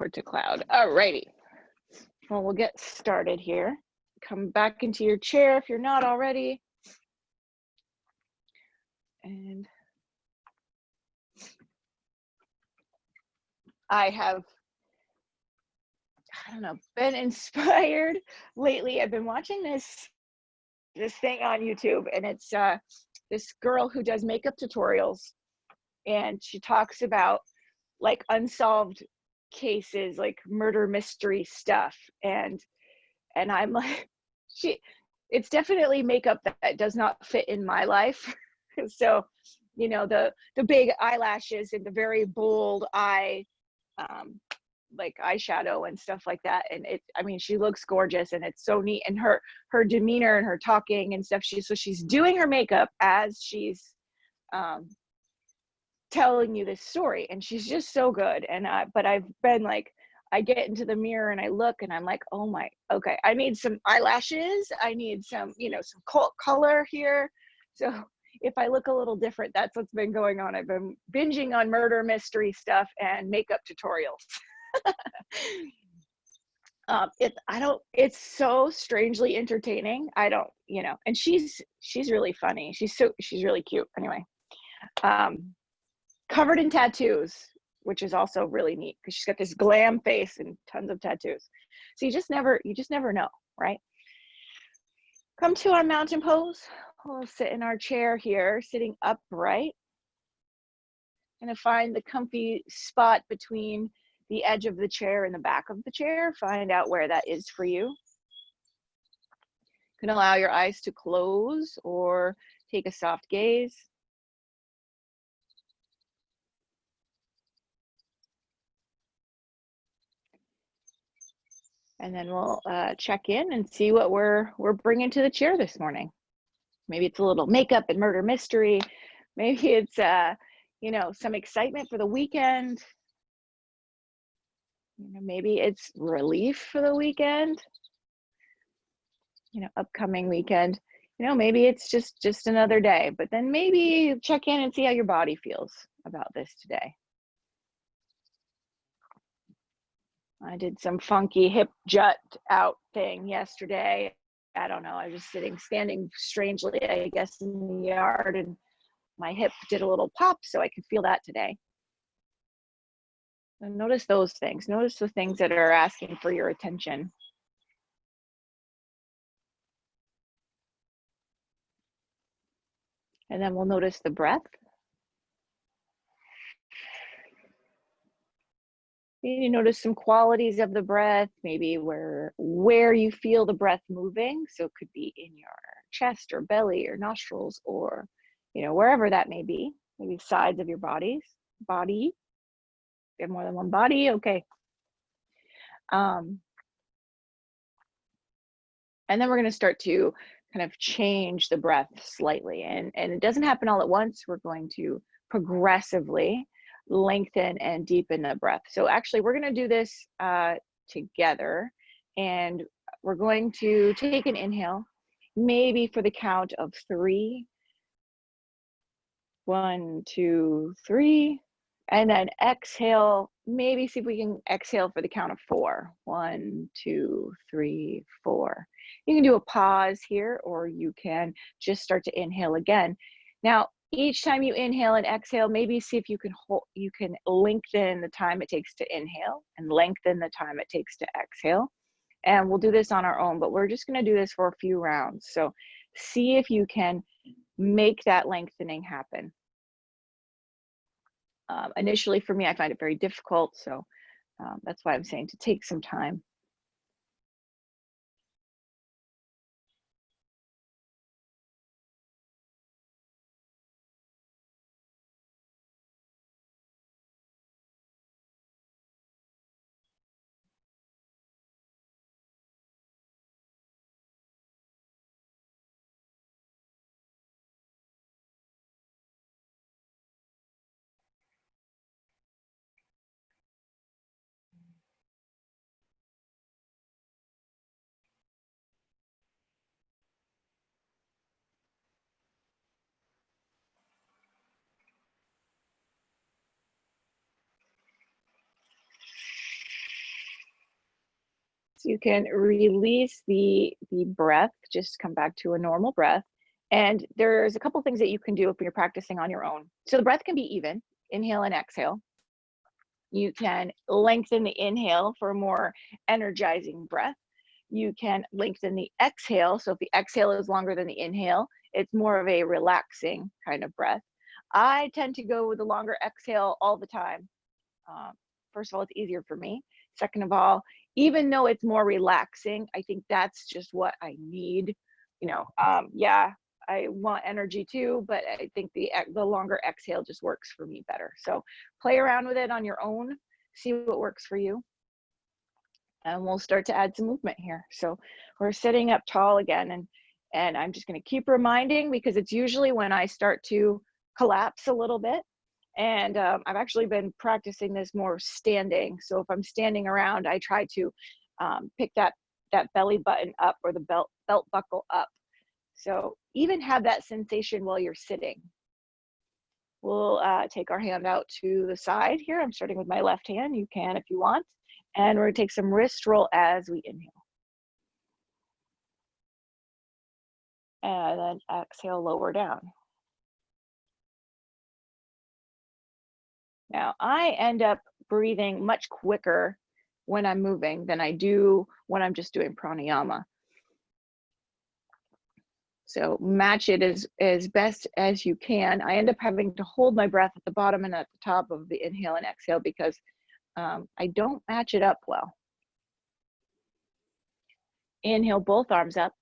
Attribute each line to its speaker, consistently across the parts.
Speaker 1: record to cloud. All righty. Well, we'll get started here. Come back into your chair if you're not already. And I have, I don't know, been inspired lately. I've been watching this thing on YouTube, and it's this girl who does makeup tutorials, and she talks about like unsolved cases, like murder mystery stuff, and I'm like, it's definitely makeup that does not fit in my life. So, you know, the big eyelashes and the very bold eye, like eyeshadow and stuff like that. And I mean, she looks gorgeous and it's so neat. And her demeanor and her talking and stuff. She's doing her makeup as she's telling you this story, and she's just so good. And but I've been like, I get into the mirror and I look and I'm like, oh my, okay, I need some eyelashes. I need some, you know, some color here. So if I look a little different, that's what's been going on. I've been binging on murder mystery stuff and makeup tutorials. It's so strangely entertaining. I don't, you know, and she's really funny. She's really cute. Anyway, covered in tattoos, which is also really neat because she's got this glam face and tons of tattoos. So you just never know, right? Come to our mountain pose. We'll sit in our chair here, sitting upright. Gonna find the comfy spot between the edge of the chair and the back of the chair. Find out where that is for you. You can allow your eyes to close or take a soft gaze. And then we'll check in and see what we're bringing to the chair this morning. Maybe it's a little makeup and murder mystery. Maybe it's you know, some excitement for the weekend. You know, maybe it's relief for the weekend. You know, upcoming weekend. You know, maybe it's just another day. But then maybe check in and see how your body feels about this today. I did some funky hip jut out thing yesterday. I don't know. I was just standing strangely, I guess, in the yard, and my hip did a little pop, so I could feel that today. And notice those things. Notice the things that are asking for your attention. And then we'll notice the breath. You notice some qualities of the breath, maybe where you feel the breath moving. So it could be in your chest or belly or nostrils, or, you know, wherever that may be, maybe sides of your body. You have more than one body, okay. And then we're going to start to kind of change the breath slightly, and it doesn't happen all at once. We're going to progressively lengthen and deepen the breath. So actually we're going to do this together, and we're going to take an inhale, maybe for the count of 3. 1, 2, 3. And then exhale, maybe see if we can exhale for the count of 4. 1, 2, 3, 4. You can do a pause here, or you can just start to inhale again. Now, each time you inhale and exhale, maybe see if you can lengthen the time it takes to inhale and lengthen the time it takes to exhale. And we'll do this on our own, but we're just going to do this for a few rounds. So see if you can make that lengthening happen. Initially for me, I find it very difficult. So that's why I'm saying to take some time. you can release the breath, just come back to a normal breath. And there's a couple things that you can do if you're practicing on your own. So the breath can be even, inhale and exhale. You can lengthen the inhale for a more energizing breath. You can lengthen the exhale. So if the exhale is longer than the inhale, it's more of a relaxing kind of breath. I tend to go with the longer exhale all the time. First of all, it's easier for me. Second of all, even though it's more relaxing, I think that's just what I need. Yeah, I want energy too, but I think the longer exhale just works for me better. So play around with it on your own, see what works for you. And we'll start to add some movement here. So we're sitting up tall again, and I'm just going to keep reminding, because it's usually when I start to collapse a little bit. And I've actually been practicing this more standing. So if I'm standing around, I try to pick that belly button up, or the belt buckle up. So even have that sensation while you're sitting. We'll take our hand out to the side here. I'm starting with my left hand. You can if you want. And we're going to take some wrist roll as we inhale. And then exhale, lower down. Now, I end up breathing much quicker when I'm moving than I do when I'm just doing pranayama. So match it as best as you can. I end up having to hold my breath at the bottom and at the top of the inhale and exhale, because I don't match it up well. Inhale, both arms up.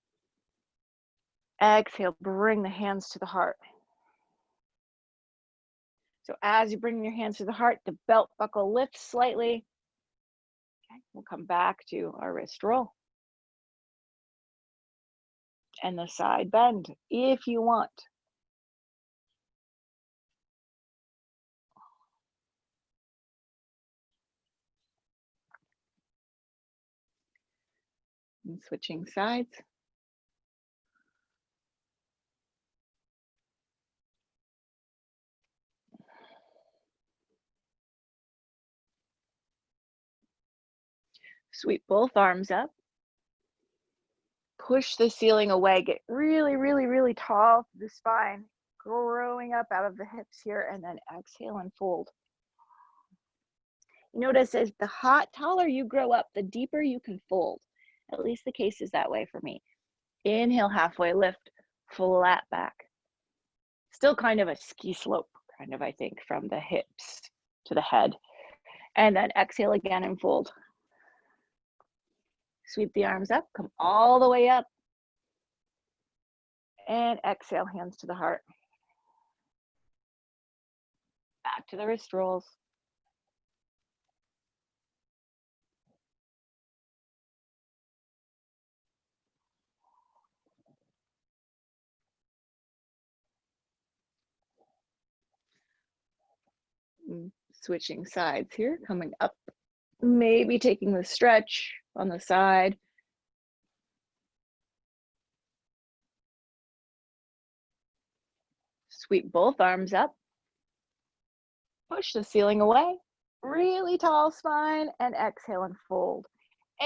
Speaker 1: Exhale, bring the hands to the heart. So as you bring your hands to the heart, the belt buckle lifts slightly. Okay, we'll come back to our wrist roll. And the side bend, if you want. And switching sides. Sweep both arms up. Push the ceiling away. Get really, really, really tall through the spine, growing up out of the hips here, and then exhale and fold. Notice as the taller you grow up, the deeper you can fold. At least the case is that way for me. Inhale, halfway lift, flat back. Still kind of a ski slope, kind of, I think, from the hips to the head. And then exhale again and fold. Sweep the arms up, come all the way up. And exhale, hands to the heart. Back to the wrist rolls. Switching sides here, coming up, maybe taking the stretch on the side. Sweep both arms up. Push the ceiling away. Really tall spine, and exhale and fold.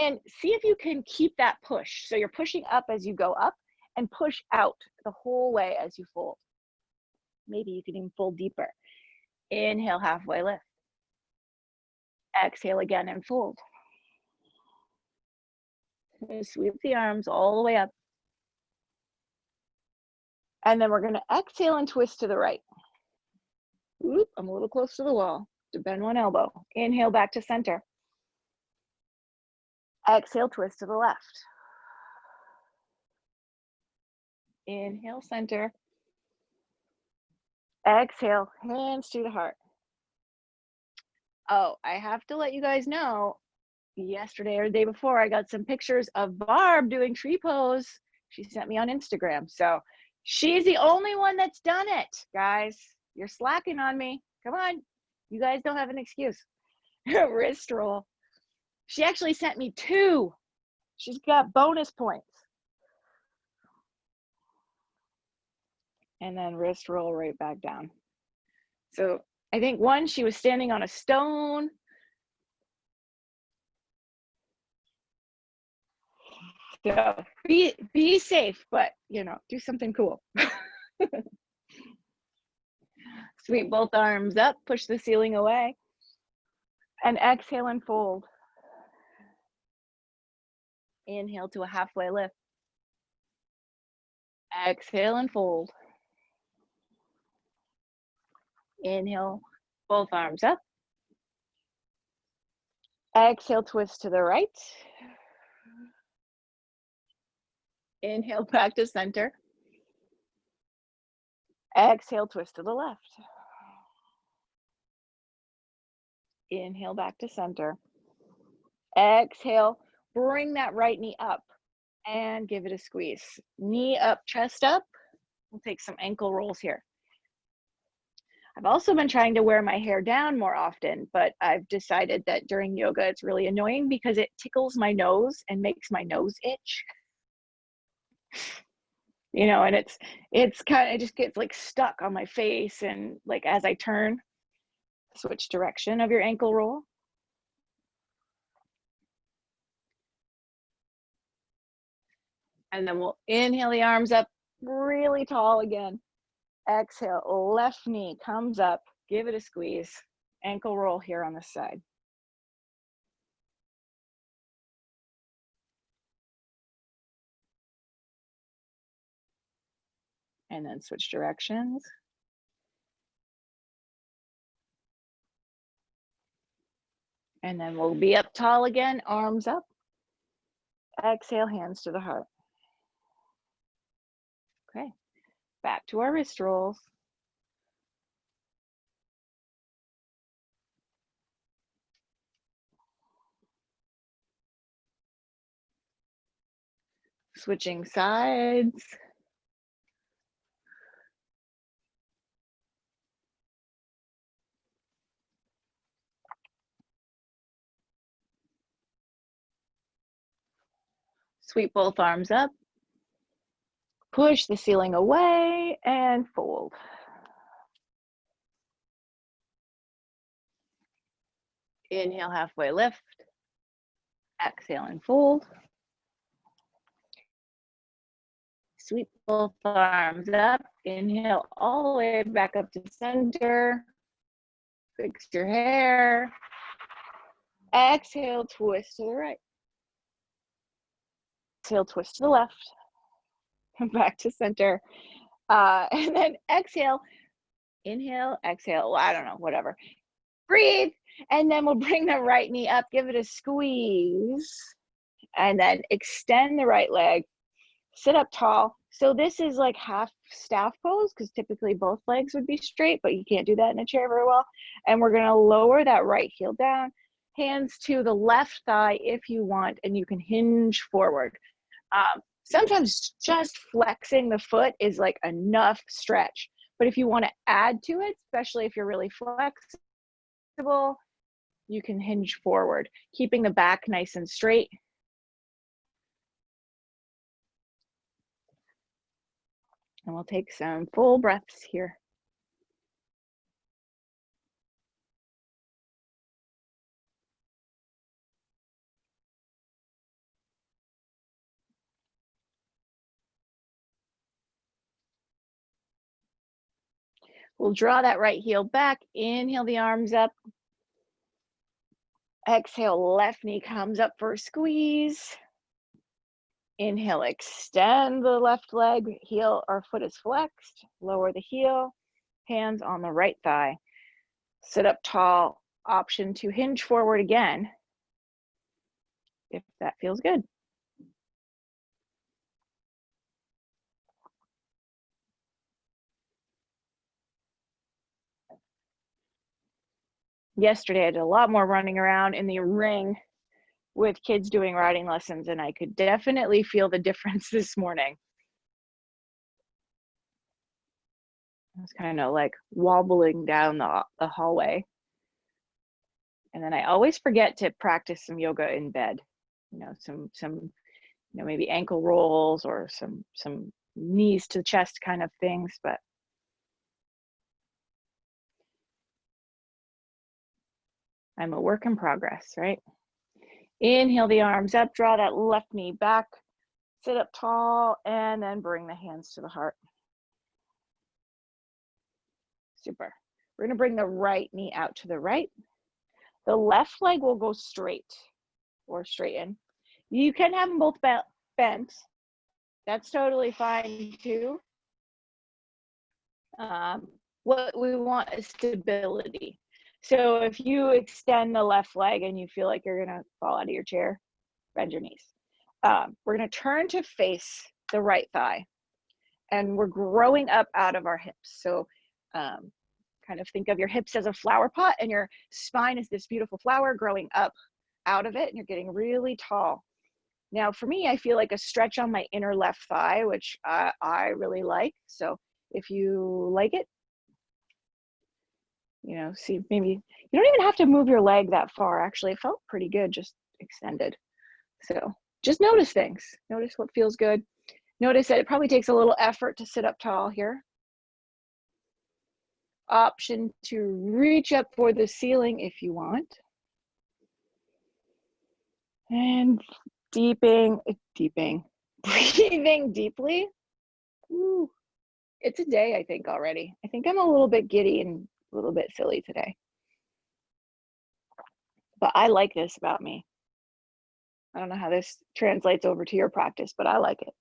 Speaker 1: And see if you can keep that push. So you're pushing up as you go up, and push out the whole way as you fold. Maybe you can even fold deeper. Inhale, halfway lift. Exhale again and fold. Sweep the arms all the way up. And then we're going to exhale and twist to the right. Oop, I'm a little close to the wall. To bend one elbow. Inhale back to center. Exhale, twist to the left. Inhale, center. Exhale, hands to the heart. Oh, I have to let you guys know, yesterday or the day before, I got some pictures of Barb doing tree pose. She sent me on Instagram. So she's the only one that's done it, guys. You're slacking on me. Come on. You guys don't have an excuse. Wrist roll. She actually sent me 2. She's got bonus points. And then wrist roll right back down. So I think one, she was standing on a stone. So be safe, but you know, do something cool. Sweep both arms up, push the ceiling away, and exhale and fold. Inhale to a halfway lift. Exhale and fold. Inhale, both arms up. Exhale, twist to the right. Inhale, back to center. Exhale, twist to the left. Inhale, back to center. Exhale, bring that right knee up and give it a squeeze. Knee up, chest up. We'll take some ankle rolls here. I've also been trying to wear my hair down more often, but I've decided that during yoga, it's really annoying because it tickles my nose and makes my nose itch. You know, and it's kind of, it just gets like stuck on my face, and like as I turn, switch direction of your ankle roll. And then we'll inhale the arms up really tall again. Exhale, left knee comes up, give it a squeeze. Ankle roll here on this side. And then switch directions. And then we'll be up tall again, arms up. Exhale, hands to the heart. Okay, back to our wrist rolls. Switching sides. Sweep both arms up. Push the ceiling away and fold. Inhale, halfway lift. Exhale and fold. Sweep both arms up. Inhale all the way back up to center. Fix your hair. Exhale, twist to the right. Exhale, twist to the left. Come back to center. And then exhale. Inhale, exhale. Well, I don't know, whatever. Breathe. And then we'll bring the right knee up. Give it a squeeze. And then extend the right leg. Sit up tall. So this is like half staff pose, because typically both legs would be straight, but you can't do that in a chair very well. And we're going to lower that right heel down, hands to the left thigh if you want, and you can hinge forward. Sometimes just flexing the foot is like enough stretch, but if you want to add to it, especially if you're really flexible, you can hinge forward, keeping the back nice and straight. And we'll take some full breaths here. We'll draw that right heel back. Inhale the arms up. Exhale, left knee comes up for a squeeze. Inhale, extend the left leg, heel or foot is flexed. Lower the heel, hands on the right thigh. Sit up tall, option to hinge forward again, if that feels good. Yesterday, I did a lot more running around in the ring with kids doing riding lessons, and I could definitely feel the difference this morning. I was kind of like wobbling down the hallway. And then I always forget to practice some yoga in bed. You know, some maybe ankle rolls or some knees to chest kind of things, but I'm a work in progress, right? Inhale the arms up, draw that left knee back, Sit up tall and then bring the hands to the heart. Super. We're gonna bring the right knee out to the right. The left leg will go straight or straighten. You can have them both bent. That's totally fine too. What we want is stability. So if you extend the left leg and you feel like you're gonna fall out of your chair, bend your knees. We're gonna turn to face the right thigh, and we're growing up out of our hips. So kind of think of your hips as a flower pot, and your spine is this beautiful flower growing up out of it, and you're getting really tall. Now for me, I feel like a stretch on my inner left thigh, which I really like. So if you like it, you know, see, maybe you don't even have to move your leg that far. Actually, it felt pretty good, just extended. So just notice things. Notice what feels good. Notice that it probably takes a little effort to sit up tall here. Option to reach up for the ceiling if you want. And breathing deeply. Ooh, it's a day, I think, already. I think I'm a little bit giddy and a little bit silly today. But I like this about me. I don't know how this translates over to your practice, but I like it.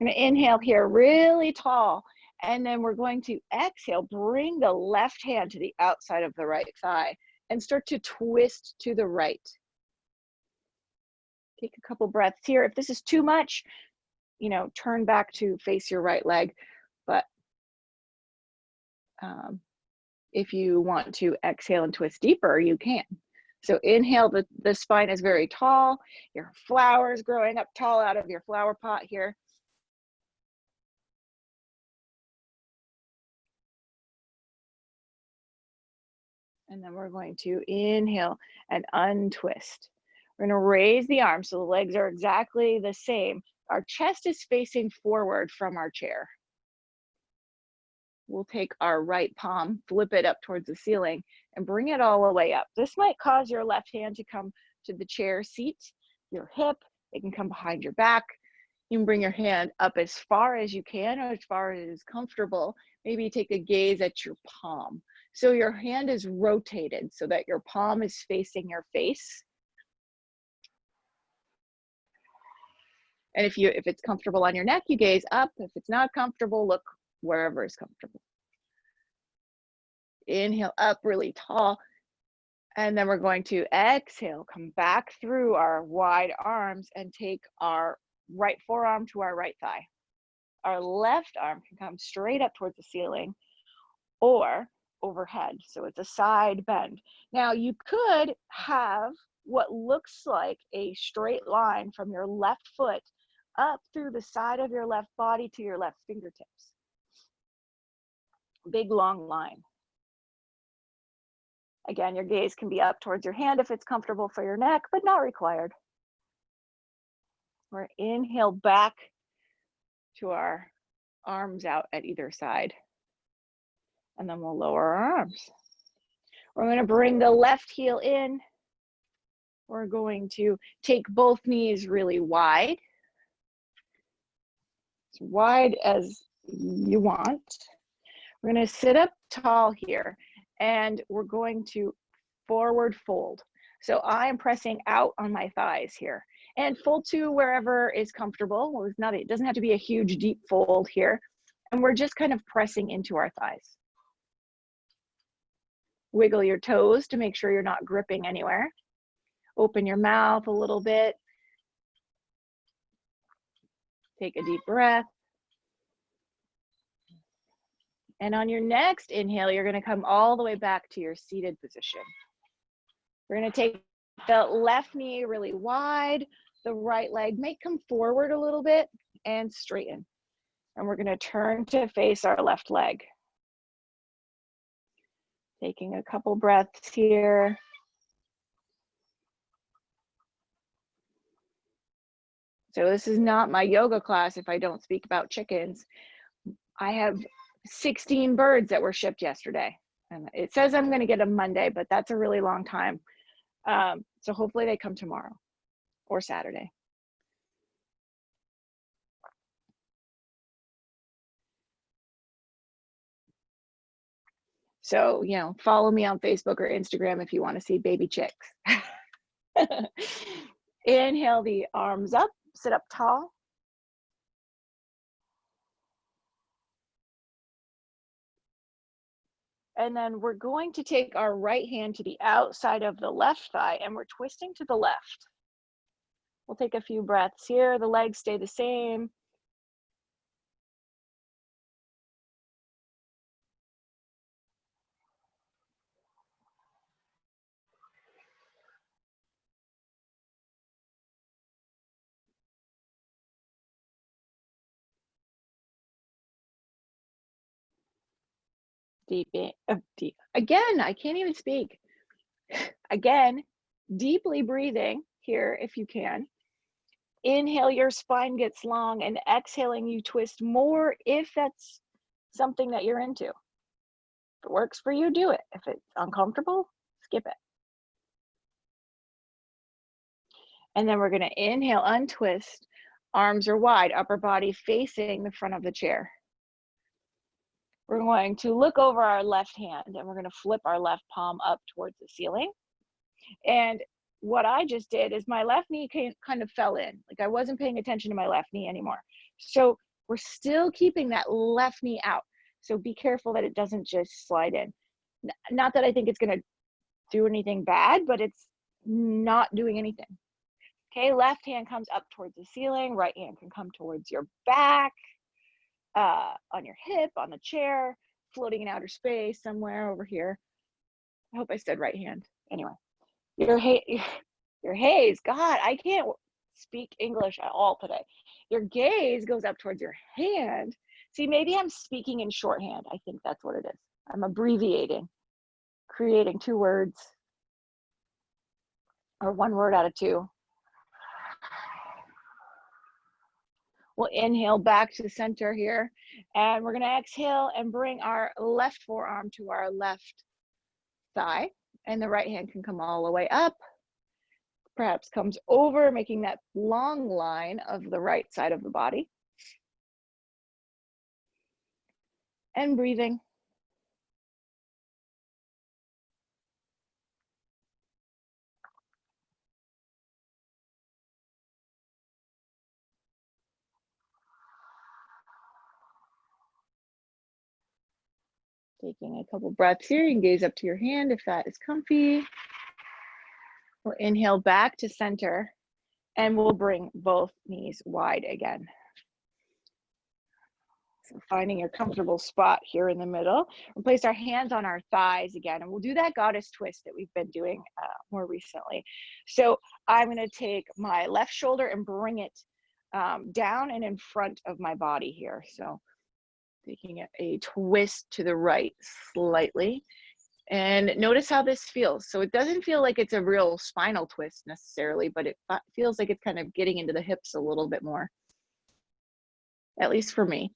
Speaker 1: I'm gonna inhale here really tall, and then we're going to exhale, bring the left hand to the outside of the right thigh and start to twist to the right. Take a couple breaths here. If this is too much, you know, turn back to face your right leg. But if you want to exhale and twist deeper, you can. So inhale, the spine is very tall. Your flower's growing up tall out of your flower pot here. And then we're going to inhale and untwist. We're going to raise the arms so the legs are exactly the same. Our chest is facing forward from our chair. We'll take our right palm, flip it up towards the ceiling, and bring it all the way up. This might cause your left hand to come to the chair seat, your hip. It can come behind your back. You can bring your hand up as far as you can, or as far as is comfortable. Maybe take a gaze at your palm. So your hand is rotated so that your palm is facing your face. And if it's comfortable on your neck, you gaze up. If it's not comfortable, look wherever is comfortable. Inhale up really tall. And then we're going to exhale, come back through our wide arms and take our right forearm to our right thigh. Our left arm can come straight up towards the ceiling or overhead. So it's a side bend. Now you could have what looks like a straight line from your left foot up through the side of your left body to your left fingertips. Big long line. Again, your gaze can be up towards your hand if it's comfortable for your neck, but not required. We're inhale back to our arms out at either side. And then we'll lower our arms. We're going to bring the left heel in. We're going to take both knees really wide. As wide as you want. We're going to sit up tall here, and we're going to forward fold. So I'm pressing out on my thighs here, and fold to wherever is comfortable. Well, it doesn't have to be a huge deep fold here. And we're just kind of pressing into our thighs. Wiggle your toes to make sure you're not gripping anywhere. Open your mouth a little bit. Take a deep breath. And on your next inhale, you're going to come all the way back to your seated position. We're going to take the left knee really wide. The right leg may come forward a little bit and straighten. And we're going to turn to face our left leg. Taking a couple breaths here. So this is not my yoga class if I don't speak about chickens. I have 16 birds that were shipped yesterday. And it says I'm going to get them Monday, but that's a really long time. So hopefully they come tomorrow or Saturday. So, you know, follow me on Facebook or Instagram if you want to see baby chicks. Inhale the arms up, sit up tall. And then we're going to take our right hand to the outside of the left thigh and we're twisting to the left. We'll take a few breaths here. The legs stay the same. Deep. Again, I can't even speak. Again, deeply breathing here if you can. Inhale, your spine gets long, and exhaling, you twist more if that's something that you're into. If it works for you, do it. If it's uncomfortable, skip it. And then we're going to inhale, untwist. Arms are wide, upper body facing the front of the chair. We're going to look over our left hand and we're going to flip our left palm up towards the ceiling. And what I just did is my left knee kind of fell in. Like I wasn't paying attention to my left knee anymore. So we're still keeping that left knee out. So be careful that it doesn't just slide in. Not that I think it's going to do anything bad, but it's not doing anything. Okay, left hand comes up towards the ceiling. Right hand can come towards your back, on your hip, on the chair, floating in outer space somewhere over here. I hope I said right hand. Anyway, your haze, God, I can't speak English at all today. Your gaze goes up towards your hand. See, maybe I'm speaking in shorthand. I think that's what it is. I'm abbreviating, creating 2 words or 1 word out of 2. We'll inhale back to center here, and we're going to exhale and bring our left forearm to our left thigh, and the right hand can come all the way up, perhaps comes over, making that long line of the right side of the body. And breathing. Taking a couple breaths here, you can gaze up to your hand if that is comfy. We'll inhale back to center, and we'll bring both knees wide again. So finding your comfortable spot here in the middle. We'll place our hands on our thighs again, and we'll do that goddess twist that we've been doing more recently. So I'm going to take my left shoulder and bring it down and in front of my body here. So taking a twist to the right slightly. And notice how this feels. So it doesn't feel like it's a real spinal twist necessarily, but it feels like it's kind of getting into the hips a little bit more, at least for me.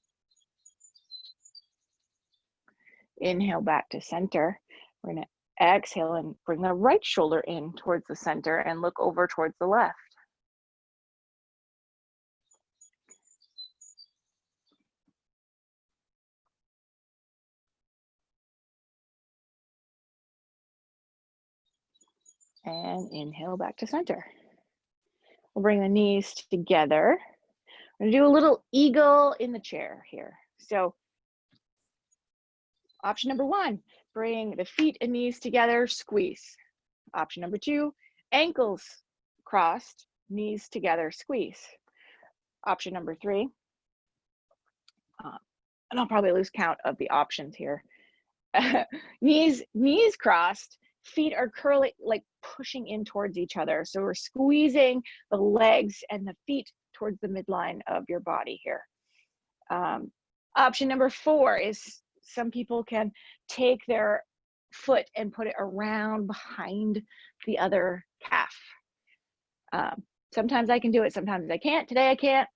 Speaker 1: Inhale back to center. We're going to exhale and bring the right shoulder in towards the center and look over towards the left. And inhale back to center. We'll bring the knees together. We're going to do a little eagle in the chair here. So option number 1, bring the feet and knees together, squeeze. Option number 2, ankles crossed, knees together, squeeze. Option number 3, and I'll probably lose count of the options here. knees crossed, feet are curling, like pushing in towards each other. So we're squeezing the legs and the feet towards the midline of your body here. Option number 4 is some people can take their foot and put it around behind the other calf. Sometimes I can do it, sometimes I can't. Today I can't.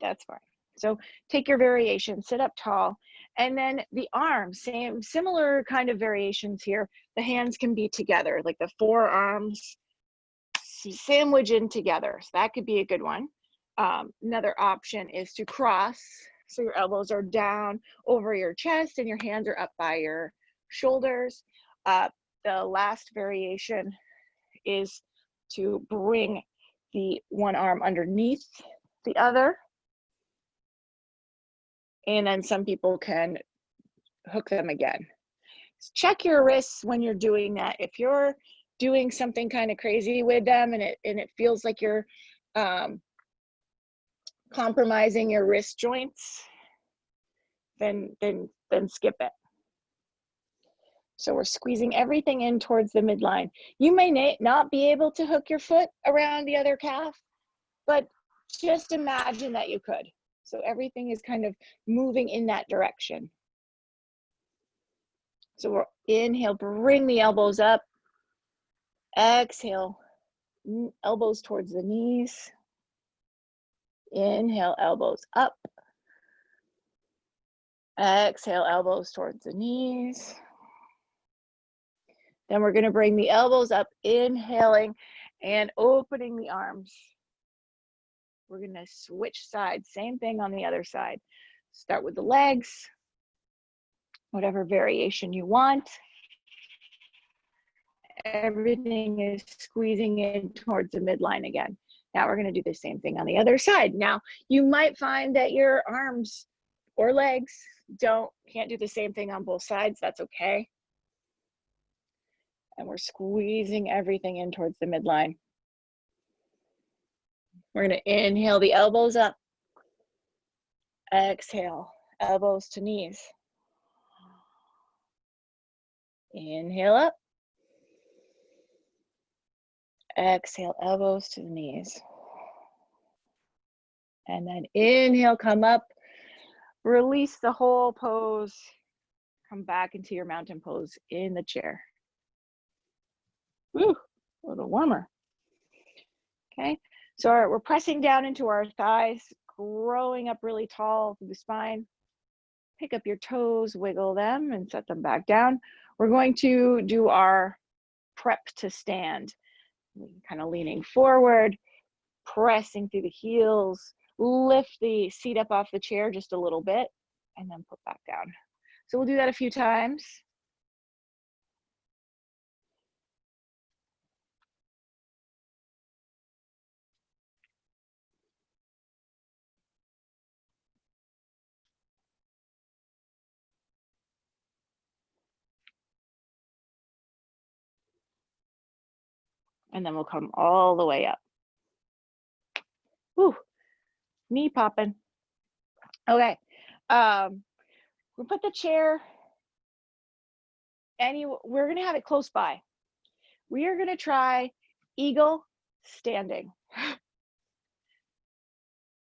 Speaker 1: That's fine. So take your variation, sit up tall, and then the arms, similar kind of variations here. The hands can be together, like the forearms sandwich in together. So that could be a good one. Another option is to cross. So your elbows are down over your chest and your hands are up by your shoulders. The last variation is to bring the one arm underneath the other. And then some people can hook them again. Check your wrists when you're doing that. If you're doing something kind of crazy with them and it feels like you're compromising your wrist joints, then skip it. So we're squeezing everything in towards the midline. You may not be able to hook your foot around the other calf, but just imagine that you could. So everything is kind of moving in that direction. So we'll inhale, bring the elbows up. Exhale, elbows towards the knees. Inhale, elbows up. Exhale, elbows towards the knees. Then we're going to bring the elbows up, inhaling and opening the arms. We're going to switch sides, same thing on the other side. Start with the legs, whatever variation you want. Everything is squeezing in towards the midline again. Now we're going to do the same thing on the other side. Now you might find that your arms or legs can't do the same thing on both sides. That's okay. And we're squeezing everything in towards the midline. We're going to inhale the elbows up. Exhale, elbows to knees. Inhale up. Exhale, elbows to the knees. And then inhale, come up. Release the whole pose. Come back into your mountain pose in the chair. Woo, a little warmer. Okay, so we're pressing down into our thighs, growing up really tall through the spine. Pick up your toes, wiggle them, and set them back down. We're going to do our prep to stand. Kind of leaning forward, pressing through the heels, lift the seat up off the chair just a little bit, and then put back down. So we'll do that a few times. And then we'll come all the way up. Woo, knee popping. Okay, we'll put the chair, we're gonna have it close by. We are gonna try eagle standing.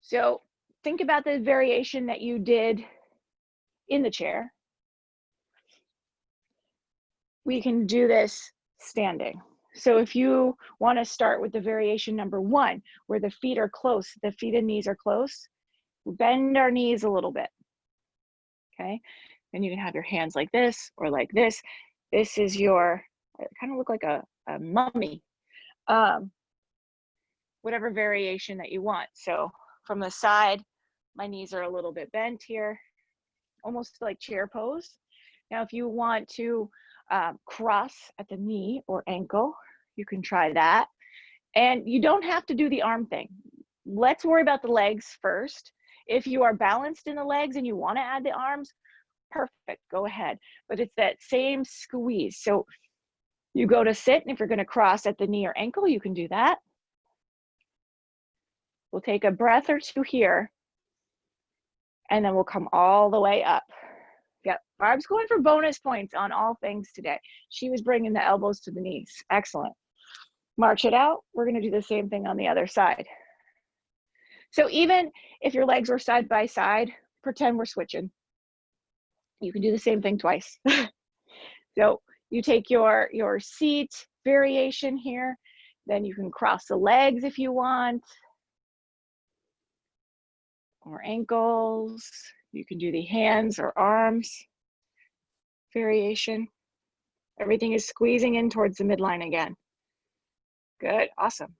Speaker 1: So think about the variation that you did in the chair. We can do this standing. So if you want to start with the variation number 1, where the feet are close, the feet and knees are close, bend our knees a little bit. Okay, and you can have your hands like this or like this. This is your, kind of look like a mummy. Whatever variation that you want. So from the side, my knees are a little bit bent here, almost like chair pose. Now, if you want to cross at the knee or ankle, you can try that. And you don't have to do the arm thing. Let's worry about the legs first. If you are balanced in the legs and you want to add the arms, perfect, go ahead. But it's that same squeeze. So you go to sit, and if you're going to cross at the knee or ankle, you can do that. We'll take a breath or two here, and then we'll come all the way up. Yep, Barb's going for bonus points on all things today. She was bringing the elbows to the knees. Excellent. March it out. We're going to do the same thing on the other side. So even if your legs were side by side, pretend we're switching. You can do the same thing twice. So you take your seat variation here, then you can cross the legs if you want, or ankles. You can do the hands or arms variation. Everything is squeezing in towards the midline again. Good, awesome.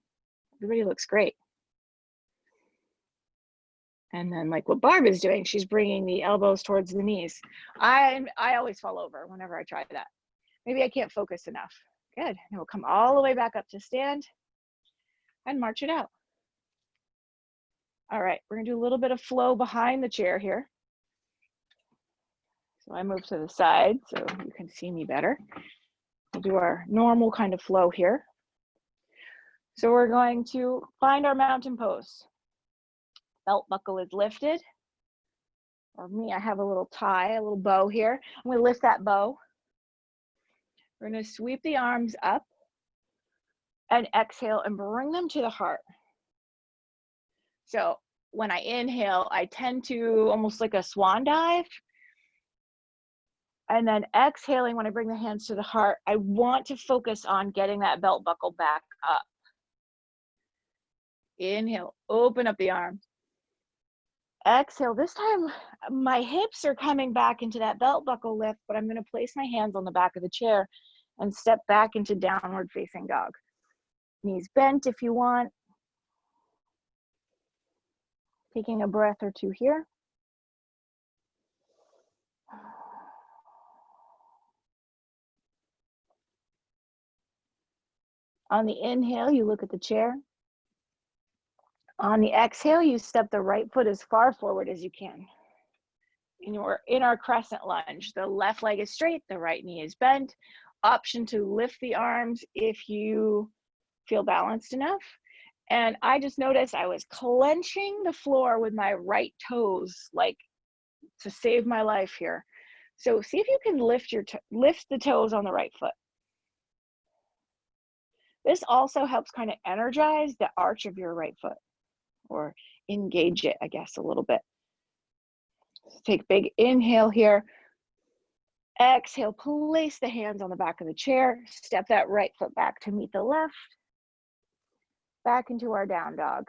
Speaker 1: Everybody looks great. And then like what Barb is doing, she's bringing the elbows towards the knees. I always fall over whenever I try that. Maybe I can't focus enough. Good. And we'll come all the way back up to stand and march it out. All right, we're gonna do a little bit of flow behind the chair here. So I move to the side so you can see me better. We'll do our normal kind of flow here. So we're going to find our mountain pose. Belt buckle is lifted. Or me, I have a little tie, a little bow here. I'm gonna lift that bow. We're gonna sweep the arms up and exhale and bring them to the heart. So when I inhale, I tend to almost like a swan dive. And then exhaling, when I bring the hands to the heart, I want to focus on getting that belt buckle back up. Inhale, open up the arms. Exhale, this time my hips are coming back into that belt buckle lift, but I'm gonna place my hands on the back of the chair and step back into downward facing dog. Knees bent if you want. Taking a breath or two here. On the inhale, you look at the chair. On the exhale, you step the right foot as far forward as you can. In our crescent lunge, the left leg is straight, the right knee is bent. Option to lift the arms if you feel balanced enough. And I just noticed I was clenching the floor with my right toes, like to save my life here. So see if you can lift the toes on the right foot. This also helps kind of energize the arch of your right foot, or engage it, I guess, a little bit. So take a big inhale here. Exhale, place the hands on the back of the chair. Step that right foot back to meet the left. Back into our down dog.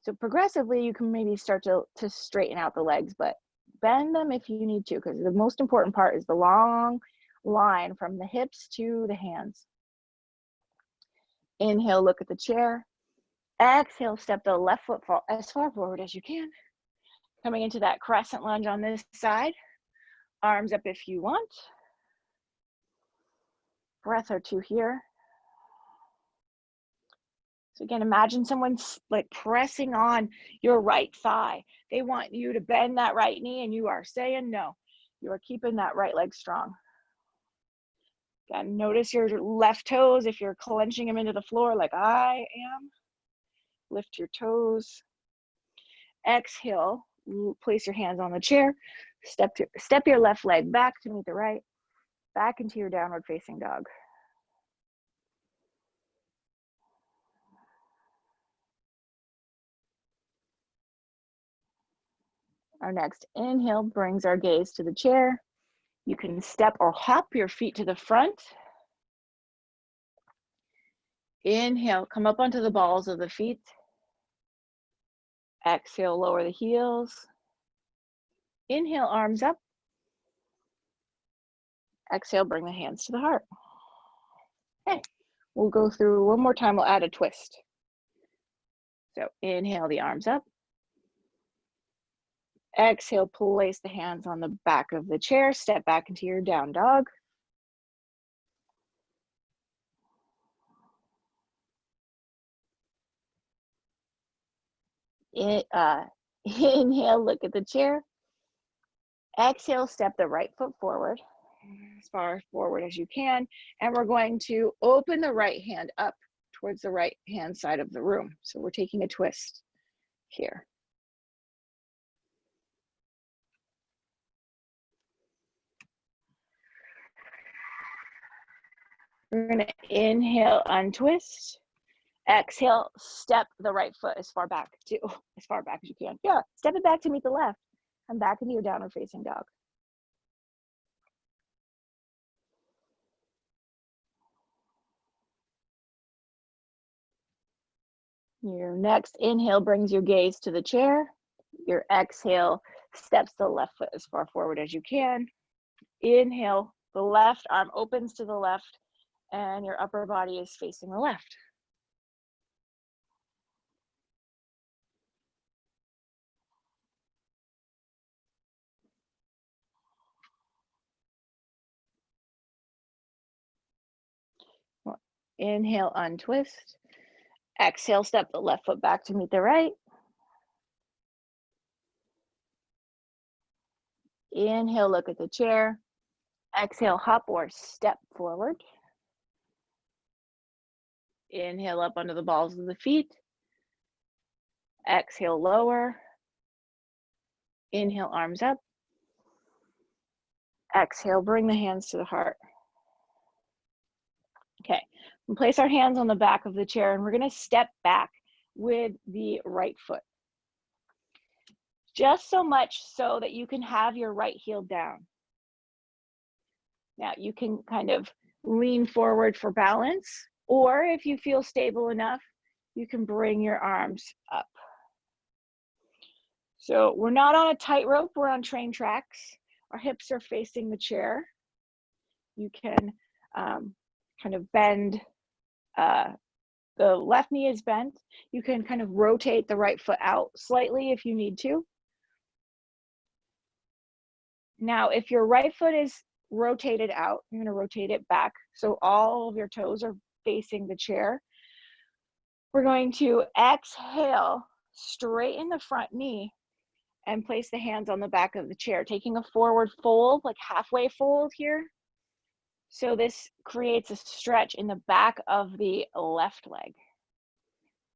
Speaker 1: So progressively, you can maybe start to straighten out the legs, but bend them if you need to, because the most important part is the long line from the hips to the hands. Inhale, look at the chair. Exhale, step the left foot as far forward as you can. Coming into that crescent lunge on this side. Arms up if you want. Breath or two here. So again, imagine someone's like pressing on your right thigh. They want you to bend that right knee and you are saying no. You are keeping that right leg strong. Again, notice your left toes if you're clenching them into the floor like I am. Lift your toes. Exhale, place your hands on the chair. Step your left leg back to meet the right. Back into your downward facing dog. Our next inhale brings our gaze to the chair. You can step or hop your feet to the front. Inhale, come up onto the balls of the feet. Exhale, lower the heels. Inhale, arms up. Exhale, bring the hands to the heart. Okay, we'll go through one more time. We'll add a twist. So inhale, the arms up. Exhale, place the hands on the back of the chair. Step back into your down dog. Inhale, look at the chair. Exhale, step the right foot forward, as far forward as you can. And we're going to open the right hand up towards the right hand side of the room. So we're taking a twist here. We're going to inhale, untwist. Exhale, step the right foot as far back as you can. Yeah, step it back to meet the left. And back into your downward facing dog. Your next inhale brings your gaze to the chair. Your exhale steps the left foot as far forward as you can. Inhale, the left arm opens to the left and your upper body is facing the left. Inhale, untwist. Exhale, step the left foot back to meet the right. Inhale, look at the chair. Exhale, hop or step forward. Inhale up under the balls of the feet. Exhale, lower. Inhale, arms up. Exhale, bring the hands to the heart. Okay, we'll place our hands on the back of the chair and we're gonna step back with the right foot. Just so much so that you can have your right heel down. Now you can kind of lean forward for balance, or if you feel stable enough, you can bring your arms up. So we're not on a tightrope, we're on train tracks. Our hips are facing the chair. You can kind of bend, the left knee is bent. You can kind of rotate the right foot out slightly if you need to. Now, if your right foot is rotated out, you're gonna rotate it back so all of your toes are facing the chair. We're going to exhale, straighten the front knee, and place the hands on the back of the chair, taking a forward fold, like halfway fold here. So this creates a stretch in the back of the left leg.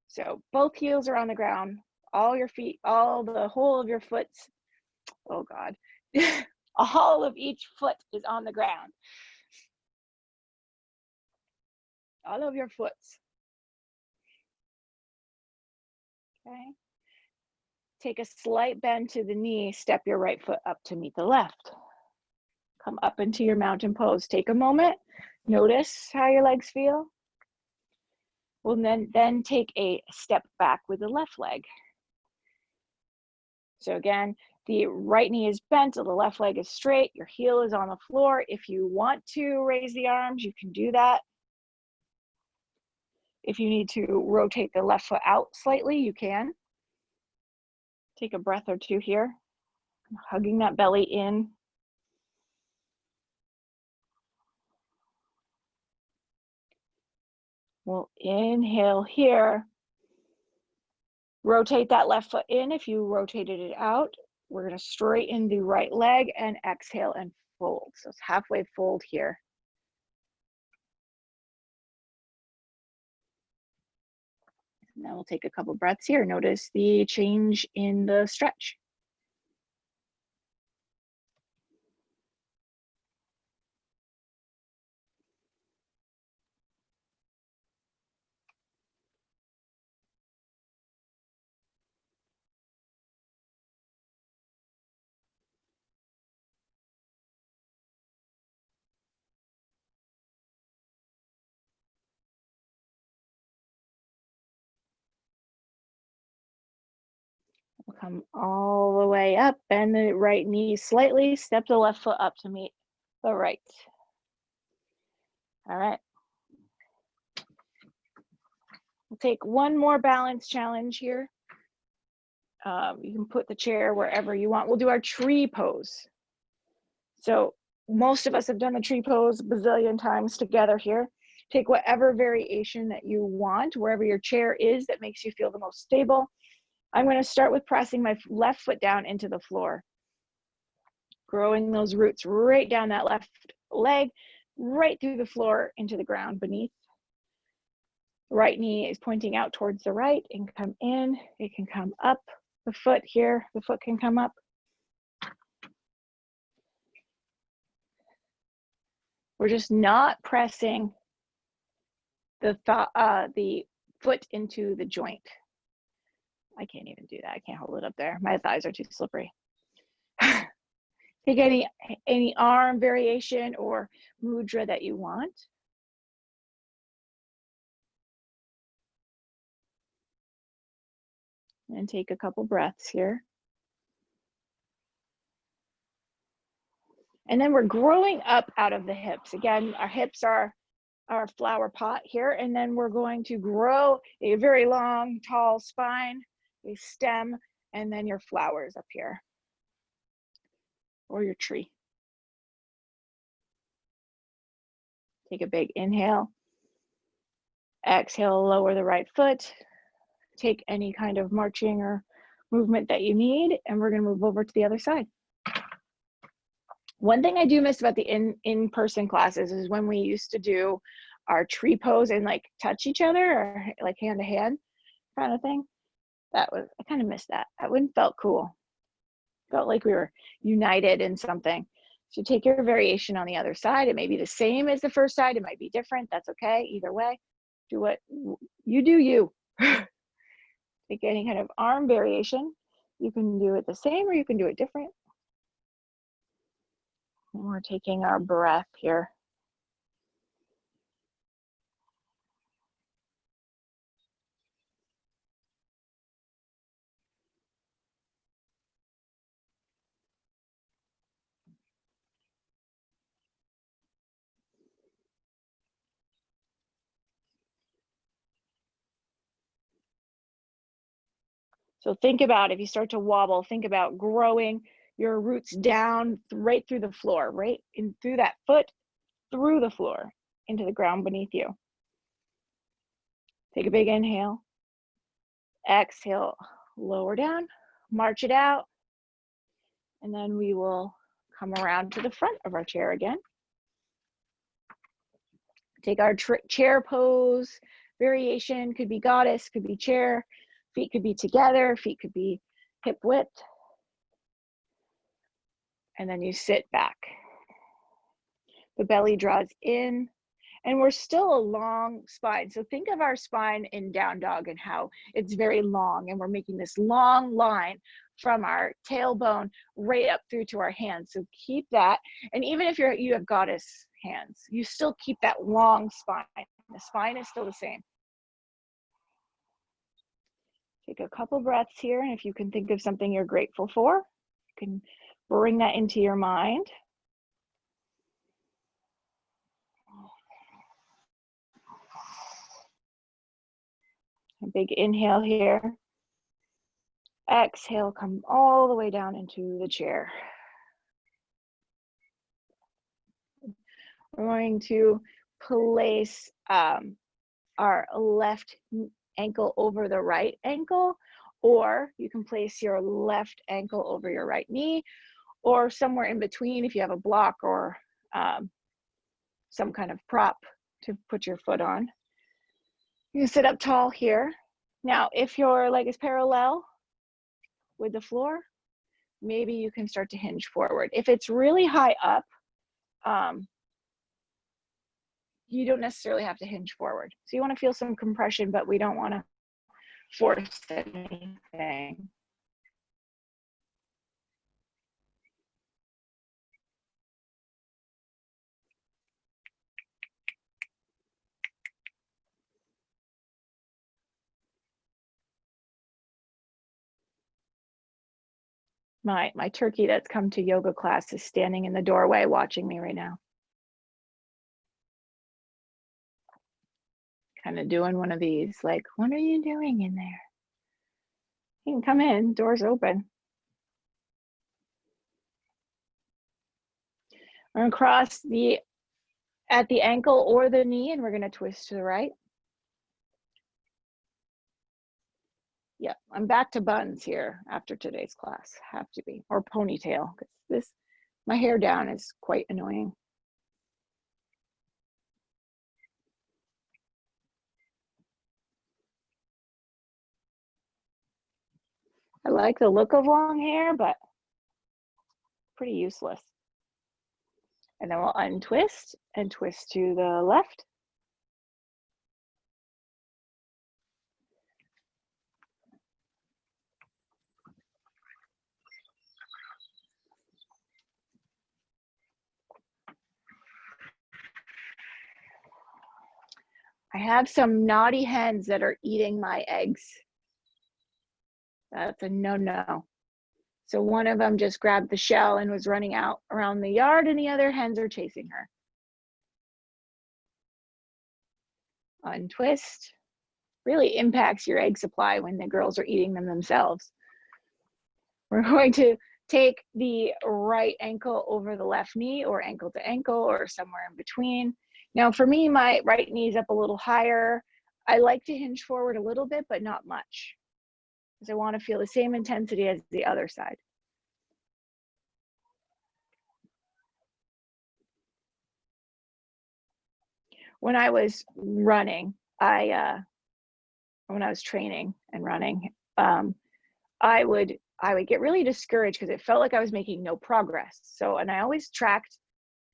Speaker 1: So both heels are on the ground, all your feet, the whole of your foot, oh God, all of each foot is on the ground. All of your foot. Okay. Take a slight bend to the knee, step your right foot up to meet the left. Come up into your mountain pose. Take a moment, notice how your legs feel. Well, then take a step back with the left leg. So again, the right knee is bent, the left leg is straight, your heel is on the floor. If you want to raise the arms, you can do that. If you need to rotate the left foot out slightly, you can. Take a breath or two here, hugging that belly in. We'll inhale here. Rotate that left foot in if you rotated it out. We're gonna straighten the right leg and exhale and fold. So it's halfway fold here. Now we'll take a couple breaths here. Notice the change in the stretch. We'll come all the way up, bend the right knee slightly, step the left foot up to meet the right. All right. We'll take one more balance challenge here. You can put the chair wherever you want. We'll do our tree pose. So most of us have done the tree pose a bazillion times together here. Take whatever variation that you want, wherever your chair is that makes you feel the most stable. I'm going to start with pressing my left foot down into the floor. Growing those roots right down that left leg, right through the floor into the ground beneath. Right knee is pointing out towards the right and come in. It can come up. The foot here, the foot can come up. We're just not pressing the foot into the joint. I can't even do that. I can't hold it up there. My thighs are too slippery. Take any arm variation or mudra that you want. And take a couple breaths here. And then we're growing up out of the hips. Again, our hips are our flower pot here, and then we're going to grow a very long, tall spine, a stem, and then your flowers up here, or your tree. Take a big inhale. Exhale, lower the right foot. Take any kind of marching or movement that you need, and we're gonna move over to the other side. One thing I do miss about the in-person classes is when we used to do our tree pose and like touch each other or like hand to hand kind of thing. I kind of missed that. That one felt cool. Felt like we were united in something. So take your variation on the other side. It may be the same as the first side. It might be different. That's okay. Either way, do what you do you. Take any kind of arm variation. You can do it the same or you can do it different. And we're taking our breath here. So think about if you start to wobble, think about growing your roots down right through the floor, right in through that foot, through the floor, into the ground beneath you. Take a big inhale. Exhale, lower down, march it out. And then we will come around to the front of our chair again. Take our chair pose variation, could be goddess, could be chair. Feet could be together, feet could be hip width. And then you sit back. The belly draws in, and we're still a long spine. So think of our spine in down dog and how it's very long, and we're making this long line from our tailbone right up through to our hands. So keep that. And even if you have goddess hands, you still keep that long spine. The spine is still the same. Take a couple breaths here, and if you can think of something you're grateful for, you can bring that into your mind. A big inhale here. Exhale, come all the way down into the chair. We're going to place our left ankle over the right ankle, or you can place your left ankle over your right knee, or somewhere in between if you have a block or some kind of prop to put your foot on. You can sit up tall here. Now, if your leg is parallel with the floor, maybe you can start to hinge forward. If it's really high up, you don't necessarily have to hinge forward. So you want to feel some compression, but we don't want to force anything. My turkey that's come to yoga class is standing in the doorway watching me right now. Kind of doing one of these, like, what are you doing in there? You can come in, door's open. We're gonna cross at the ankle or the knee, and we're gonna twist to the right. Yeah, I'm back to buns here after today's class, have to be, or ponytail, because my hair down is quite annoying. I like the look of long hair, but pretty useless. And then we'll untwist and twist to the left. I have some naughty hens that are eating my eggs. That's a no-no. So one of them just grabbed the shell and was running out around the yard, and the other hens are chasing her. Untwist. Really impacts your egg supply when the girls are eating them themselves. We're going to take the right ankle over the left knee, or ankle to ankle, or somewhere in between. Now for me, my right knee is up a little higher. I like to hinge forward a little bit, but not much, because I want to feel the same intensity as the other side. When I was running, when I was training and running, I would get really discouraged because it felt like I was making no progress. So, and I always tracked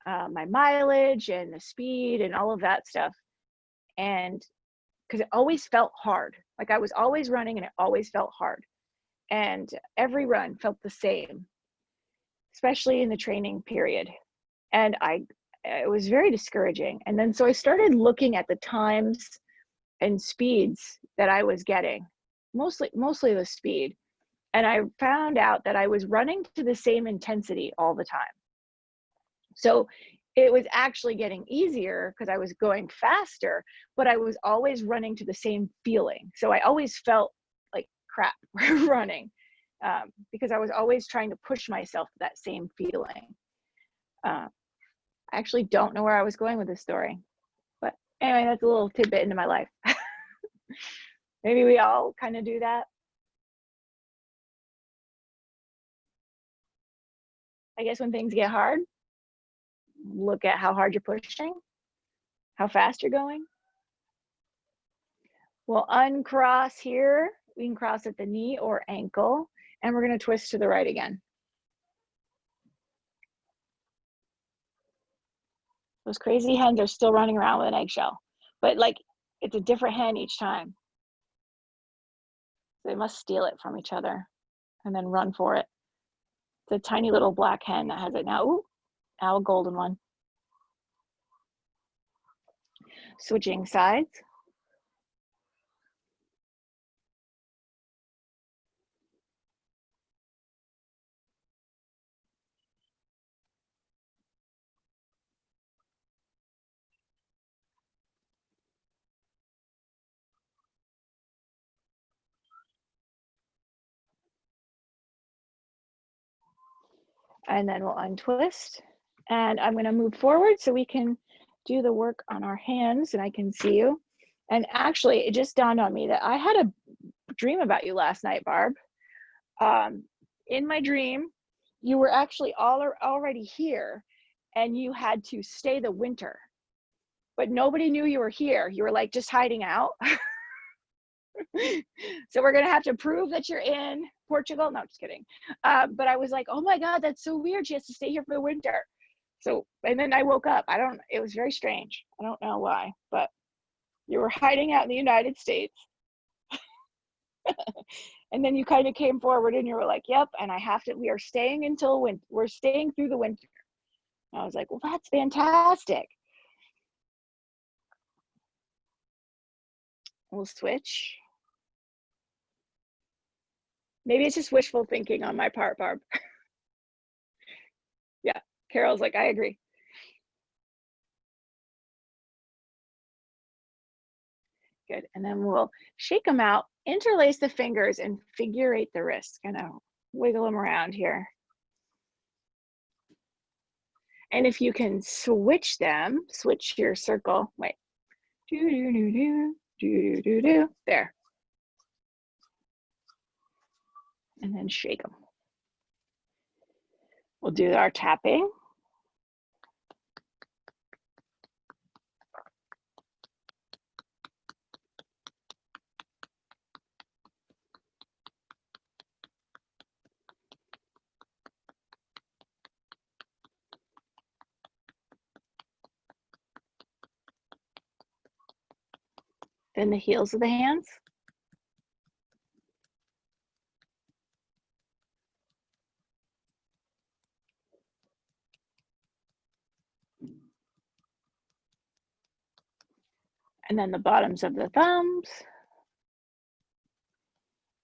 Speaker 1: my mileage and the speed and all of that stuff. And because it always felt hard, like I was always running and it always felt hard. And every run felt the same, especially in the training period. And it was very discouraging. And then so I started looking at the times and speeds that I was getting, mostly the speed. And I found out that I was running to the same intensity all the time. So it was actually getting easier because I was going faster, but I was always running to the same feeling. So I always felt like crap running because I was always trying to push myself to that same feeling. I actually don't know where I was going with this story, but anyway, that's a little tidbit into my life. Maybe we all kind of do that. I guess when things get hard, look at how hard you're pushing, how fast you're going. We'll uncross here. We can cross at the knee or ankle, and we're going to twist to the right again. Those crazy hens are still running around with an eggshell, but like it's a different hen each time. They must steal it from each other and then run for it. It's a tiny little black hen that has it now. Ooh, now a golden one. Switching sides. And then we'll untwist. And I'm going to move forward so we can do the work on our hands and I can see you. And actually, it just dawned on me that I had a dream about you last night, Barb. In my dream, you were actually already here and you had to stay the winter, but nobody knew you were here. You were like just hiding out. So we're going to have to prove that you're in Portugal. No, just kidding. But I was like, oh my God, that's so weird. She has to stay here for the winter. So, and then I woke up. It was very strange. I don't know why, but you were hiding out in the United States. And then you kind of came forward and you were like, yep, and we are staying until winter. We're staying through the winter. And I was like, well, that's fantastic. We'll switch. Maybe it's just wishful thinking on my part, Barb. Yeah, Carol's like, I agree. Good, and then we'll shake them out, interlace the fingers, and figure eight the wrists. Kind of wiggle them around here. And if you can switch your circle. Wait, do do do do do do do. There, and then shake them. We'll do our tapping. Then the heels of the hands. And then the bottoms of the thumbs.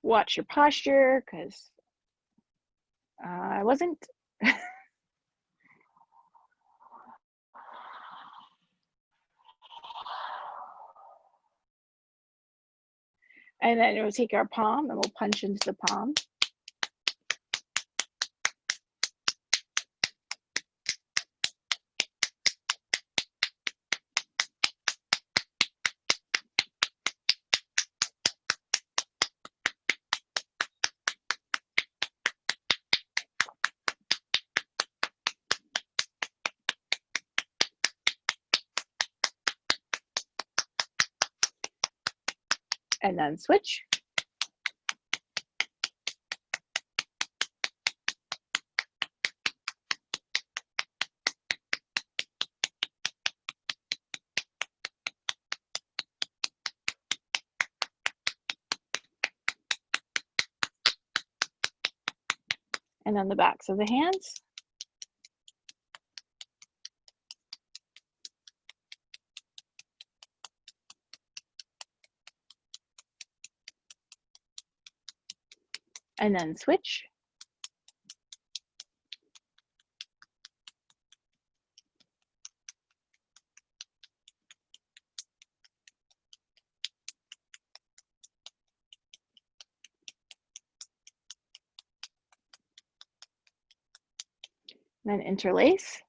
Speaker 1: Watch your posture, because I wasn't. And then we'll take our palm and we'll punch into the palm. and then switch. And then the backs of the hands. And then switch. And then interlace.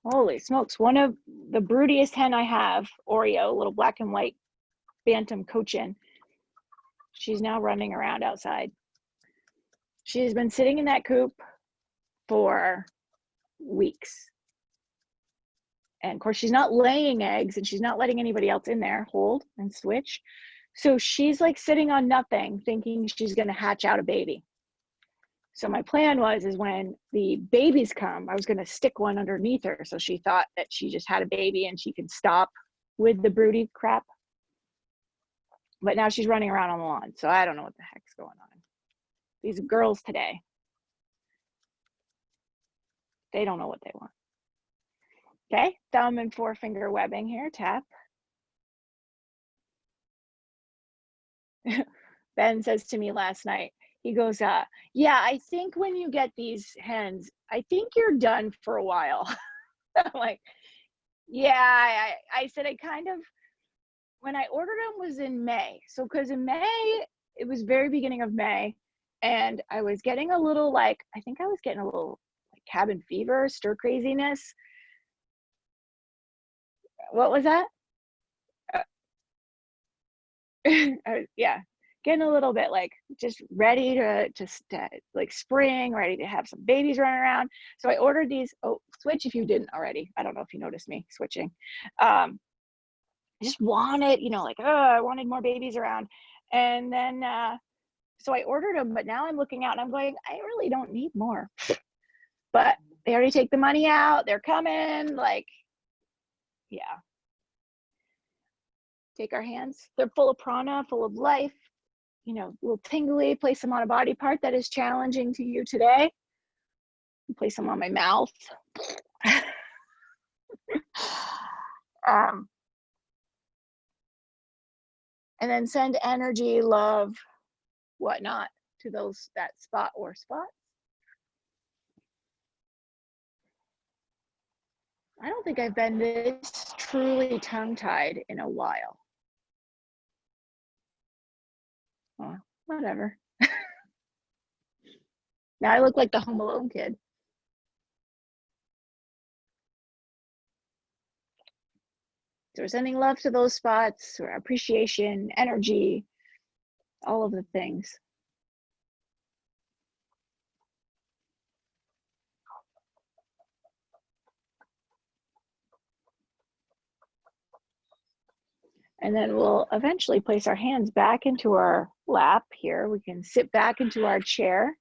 Speaker 1: Holy smokes, one of the broodiest hen I have, Oreo, little black and white bantam cochin. She's now running around outside. She's been sitting in that coop for weeks. And of course, she's not laying eggs and she's not letting anybody else in there. Hold and switch. So she's like sitting on nothing, thinking she's going to hatch out a baby. So my plan is when the babies come, I was going to stick one underneath her. So she thought that she just had a baby and she can stop with the broody crap. But now she's running around on the lawn. So I don't know what the heck's going on. These girls today, they don't know what they want. Okay, thumb and forefinger webbing here, tap. Ben says to me last night, he goes, yeah, I think when you get these hens, I think you're done for a while. I'm like, yeah, I said, I kind of, when I ordered them was in May. So because in May, it was very beginning of May, and I was getting a little like, I think I was getting a little like cabin fever, stir craziness. What was that? Yeah, getting a little bit like just ready to like spring, ready to have some babies running around. So I ordered these. Oh, switch if you didn't already. I don't know if you noticed me switching. I just wanted, like, I wanted more babies around. And then, so I ordered them, but now I'm looking out and I'm going, I really don't need more. But they already take the money out. They're coming. Like, yeah. Take our hands. They're full of prana, full of life. A little tingly, place them on a body part that is challenging to you today. Place them on my mouth. And then send energy, love, whatnot to that spot or spots. I don't think I've been this truly tongue-tied in a while. Oh, whatever. Now I look like the Home Alone kid. So we're sending love to those spots, or appreciation, energy, all of the things. And then we'll eventually place our hands back into our lap here. We can sit back into our chair.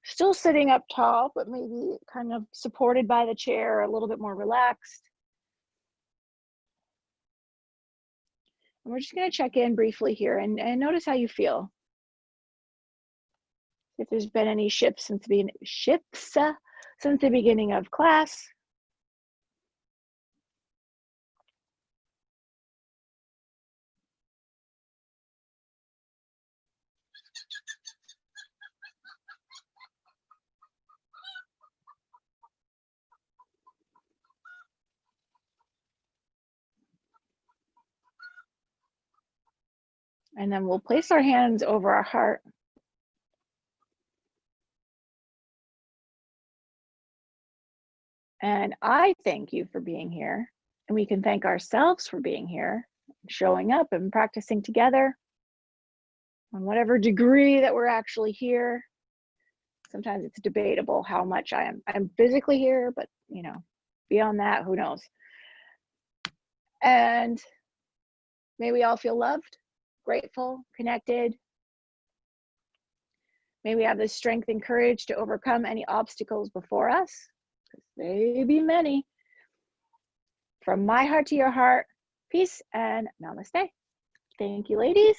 Speaker 1: Still sitting up tall, but maybe kind of supported by the chair, a little bit more relaxed. And we're just going to check in briefly here and notice how you feel. If there's been any shifts since the beginning of class. And then we'll place our hands over our heart. And I thank you for being here. And we can thank ourselves for being here. showing up and practicing together on whatever degree that we're actually here. Sometimes it's debatable how much I'm physically here, but you know, beyond that, who knows? And may we all feel loved, grateful, connected. May we have the strength and courage to overcome any obstacles before us, because they be many. From my heart to your heart, peace and namaste. Thank you, ladies.